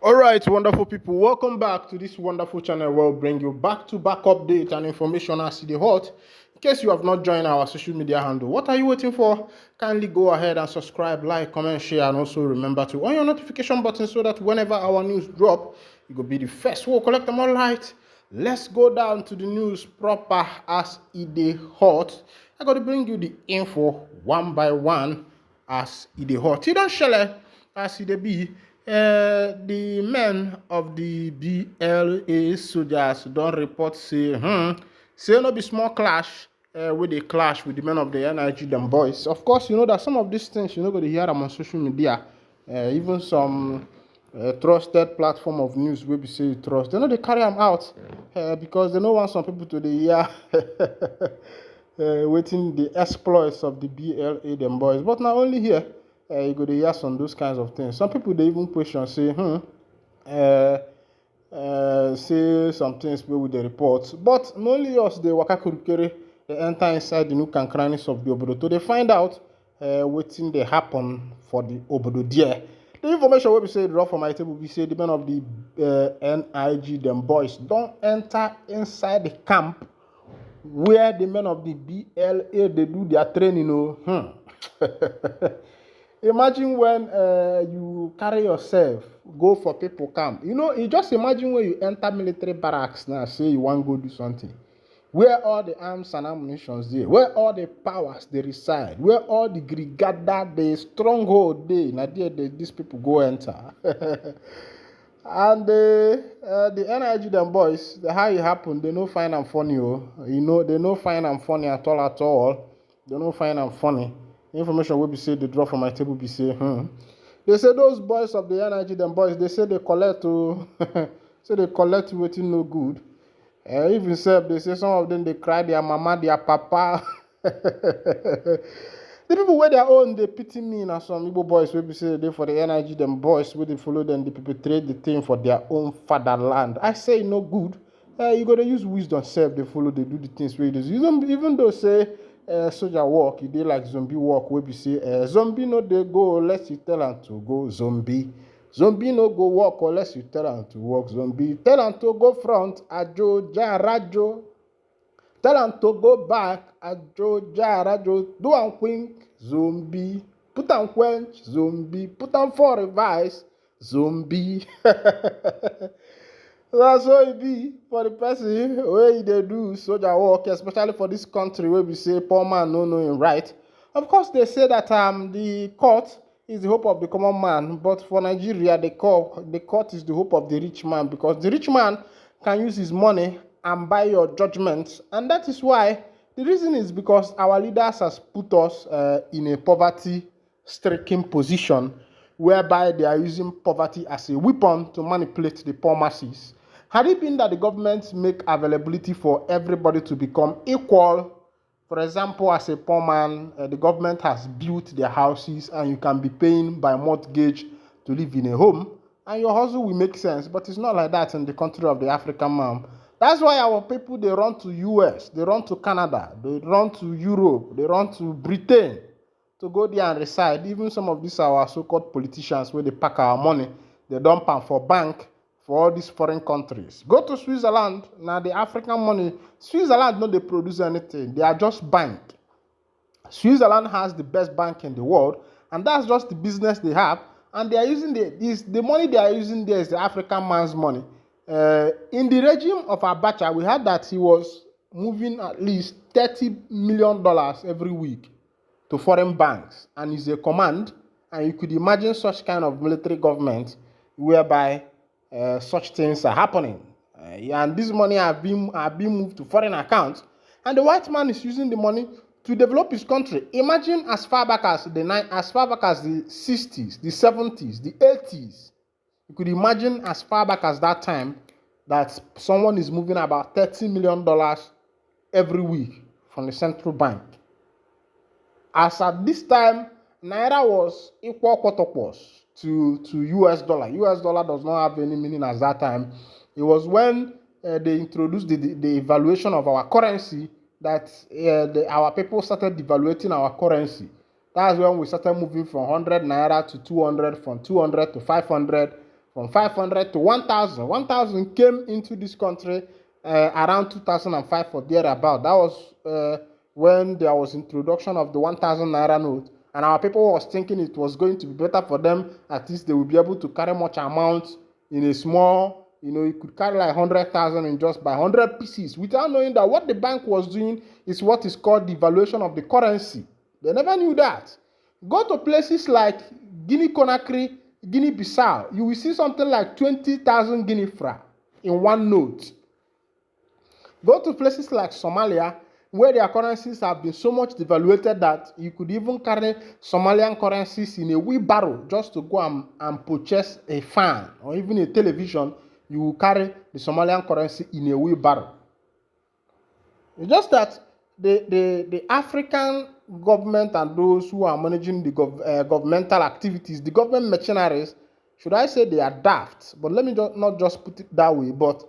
All right, wonderful people, welcome back to this wonderful channel where we'll bring you back-to-back updates and information as the hot. In case you have not joined our social media handle, what are you waiting for? Kindly go ahead and subscribe, like, comment, share, and also remember to on your notification button so that whenever our news drop, you will be the first. We'll collect them all right. Let's go down to the news proper as it is hot. I got to bring you the info one by one as it is hot. You don't share as it be. The men of the BLA soldiers don't report say no be small clash with a clash with the men of the NIG them boys. Of course, you know that some of these things you know going to hear them on social media, even some trusted platform of news where we say you trust. They know they carry them out because they don't want some people to the hear waiting the exploits of the BLA them boys. But not only here. You go to hear some those kinds of things. Some people they even question say, say some things with the reports. But only us the waka kurukere they enter inside the nook and crannies of the obodo. So they find out waiting they happen for the obodo there. The information we say draw from my table, we say the men of the NIG them boys don't enter inside the camp where the men of the BLA they do their training. Imagine when you carry yourself, go for people camp. You just imagine when you enter military barracks now, say you want to go do something. Where all the arms and ammunition there, where all the powers they reside, where all the brigada, the stronghold they, now there these people go enter. And the NIG them boys, how it happen, they no find them funny. They no find them funny at all. They no find them funny. Information will be said they draw from my table be say they say those boys of the NIG them boys they say they collect to say they collect waiting no good. Even said they say some of them they cry their mama, their papa. The people where their own they pity me and some Igbo boys will be say they for the NIG them boys where they follow them they perpetrate the thing for their own fatherland. I say no good. You gotta use wisdom self they follow they do the things where they do. Even though say soldier walk, they like zombie walk where we say zombie no they go unless you tell them to go zombie. Zombie no go walk unless you tell them to walk zombie. Tell them to go front, ajo jarajo. Tell them to go back, ajo jarajo. Do and wink, zombie. Put and quench, zombie. Put and for revise, zombie. That's how it be for the person where they do soldier work, especially for this country where we say poor man no knowing right. Of course, they say that the court is the hope of the common man, but for Nigeria, the court is the hope of the rich man because the rich man can use his money and buy your judgment, and that is why the reason is because our leaders has put us in a poverty-stricken position whereby they are using poverty as a weapon to manipulate the poor masses. Had it been that the government make availability for everybody to become equal, for example, as a poor man, the government has built their houses and you can be paying by mortgage to live in a home, and your hustle will make sense, but it's not like that in the country of the African man. That's why our people, they run to US, they run to Canada, they run to Europe, they run to Britain to go there and reside. Even some of these our so-called politicians where they pack our money, they dump them for bank for all these foreign countries. Go to Switzerland, now the African money, Switzerland no they produce anything, they are just bank. Switzerland has the best bank in the world, and that's just the business they have, and they are using the money they are using there is the African man's money. In the regime of Abacha, we had that he was moving at least $30 million every week to foreign banks, and it's a command, and you could imagine such kind of military government whereby such things are happening, and this money have been moved to foreign accounts, and the white man is using the money to develop his country. Imagine as far back as the 60s, the 70s, the 80s. You could imagine as far back as that time that someone is moving about $30 million every week from the central bank. As at this time, Naira was equal quarterpos to US dollar. US dollar does not have any meaning at that time. It was when they introduced the evaluation of our currency that our people started devaluating our currency. That's when we started moving from 100 Naira to 200, from 200 to 500, from 500 to 1,000. 1,000 came into this country around 2005 or thereabout. That was when there was introduction of the 1,000 naira note, and our people was thinking it was going to be better for them. At least they will be able to carry much amount in a small, you could carry like 100,000 in just by 100 pieces, without knowing that what the bank was doing is what is called devaluation of the currency. They never knew that. Go to places like Guinea-Conakry, Guinea-Bissau, you will see something like 20,000 Guinea fra in one note. Go to places like Somalia, where their currencies have been so much devaluated that you could even carry Somalian currencies in a wheelbarrow just to go and purchase a fan or even a television. You will carry the Somalian currency in a wheelbarrow. It's just that the African government and those who are managing the governmental activities, the government mercenaries, should I say they are daft, but let me not just put it that way, but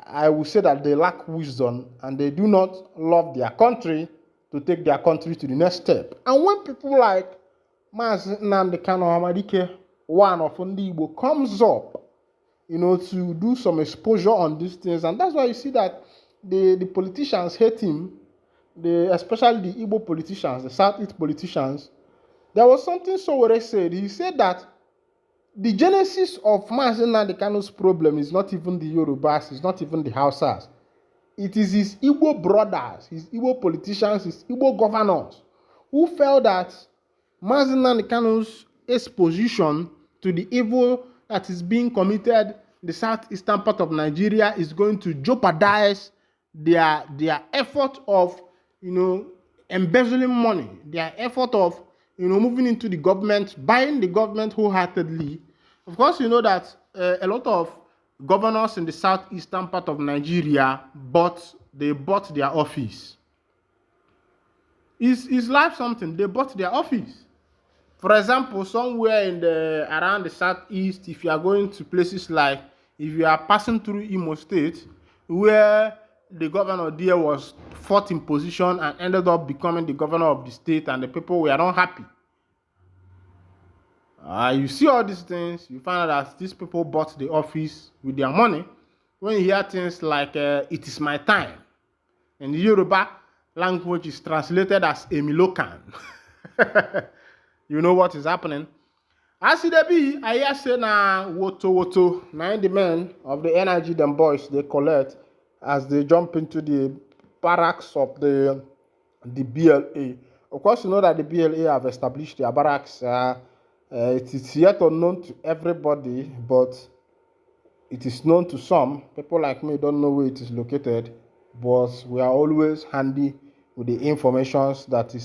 I will say that they lack wisdom and they do not love their country to take their country to the next step. And when people like Mazi Nnamdi Kanu Amadike, one of Ndigbo, comes up, to do some exposure on these things, and that's why you see that the politicians hate him, especially the Igbo politicians, the Southeast politicians. There was something Sowore said. He said that the genesis of Mazi Nnamdi Kanu's problem is not even the Yorubas, it's not even the Hausas. It is his Igbo brothers, his Igbo politicians, his Igbo governors, who felt that Mazi Nnamdi Kanu's exposition to the evil that is being committed in the southeastern part of Nigeria is going to jeopardize their effort of, embezzling money, their effort of, moving into the government, buying the government wholeheartedly. Of course, you know that a lot of governors in the southeastern part of Nigeria bought their office. Is life something? They bought their office. For example, somewhere around the southeast, if you are going to places like, if you are passing through Imo State, where the governor there was fourth in position and ended up becoming the governor of the state, and the people were not happy. You see all these things, you find out that these people bought the office with their money. When you hear things like, it is my time, and the Yoruba language is translated as Emilokan, you know what is happening. As it be, I hear say na woto, now the men of the energy them boys, they collect as they jump into the barracks of the BLA. Of course, you know that the BLA have established their barracks. It is yet unknown to everybody, but it is known to some. People like me don't know where it is located, but we are always handy with the information that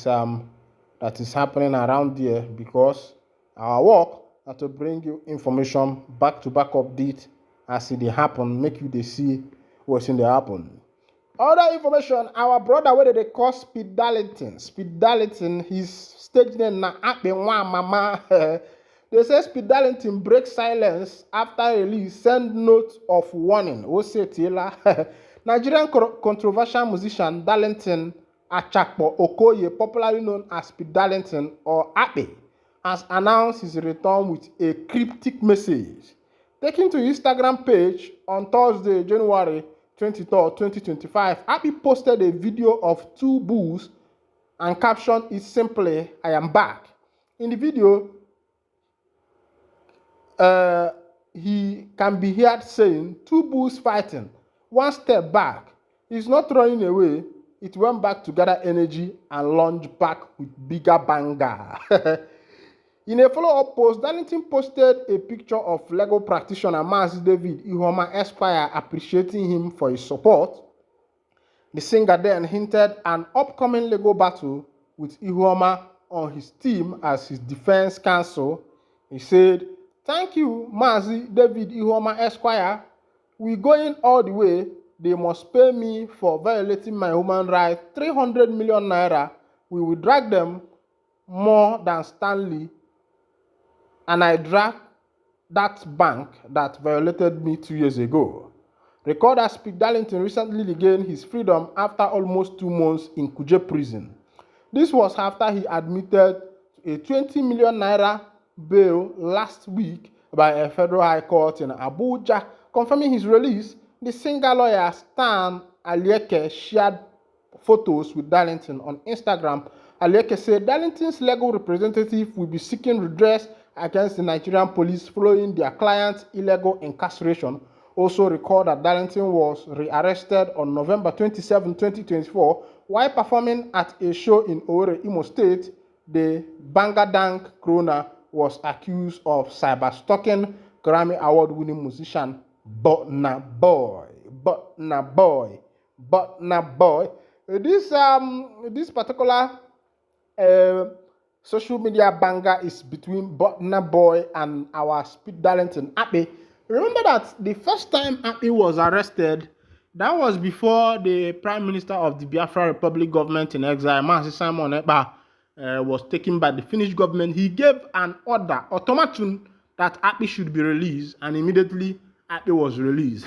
is happening around there, because our work is to bring you information back to back update as it happen, make you see what's in the happen. Other information, our brother, where they call Speed Darlington, his stage name na Akbenwa Mama. They say Speed Darlington breaks silence after release, send note of warning. Nigerian controversial musician Darlington Achakpo Okoye, popularly known as Speed Darlington or Akbe, has announced his return with a cryptic message. Taken to his Instagram page on Thursday, January 23rd, 2025, Happy posted a video of two bulls and captioned it simply, "I am back." In the video, he can be heard saying, "Two bulls fighting, one step back. It's not running away. It went back to gather energy and launch back with bigger banger." In a follow-up post, Darlington posted a picture of legal practitioner Mazi David Ihoma Esquire appreciating him for his support. The singer then hinted an upcoming legal battle with Ihoma on his team as his defense counsel. He said, "Thank you, Mazi David Ihoma Esquire. We're going all the way. They must pay me for violating my human rights 300 million naira. We will drag them more than Stanley. And I dragged that bank that violated me 2 years ago." Recorder Speed Darlington recently regained his freedom after almost 2 months in Kuje prison. This was after he admitted to a 20 million naira bail last week by a federal high court in Abuja. Confirming his release, the singer lawyer Stan Alieke shared photos with Darlington on Instagram. Alieke said Darlington's legal representative will be seeking redress against the Nigerian police following their client's illegal incarceration. Also recall that Darlington was rearrested on November 27, 2024, while performing at a show in Owerri, Imo State. The Bangadang crooner was accused of cyber-stalking Grammy Award-winning musician Burna Boy. This particular social media banger is between Burna Boy and our Speed Darlington Abbey. Remember that the first time Abbey was arrested, that was before the Prime Minister of the Biafra Republic government in exile, Mazi Simon Ekpa, was taken by the Finnish government. He gave an order, ultimatum, that Abbey should be released, and immediately Abbey was released.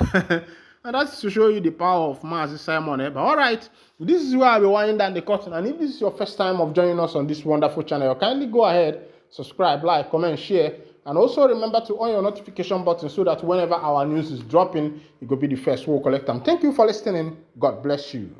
And that's to show you the power of Mazi Simon Ekpa. All right, this is where I'll be winding down the curtain. And if this is your first time of joining us on this wonderful channel, kindly go ahead, subscribe, like, comment, share, and also remember to on your notification button so that whenever our news is dropping, it will be the first we'll collect them. Thank you for listening. God bless you.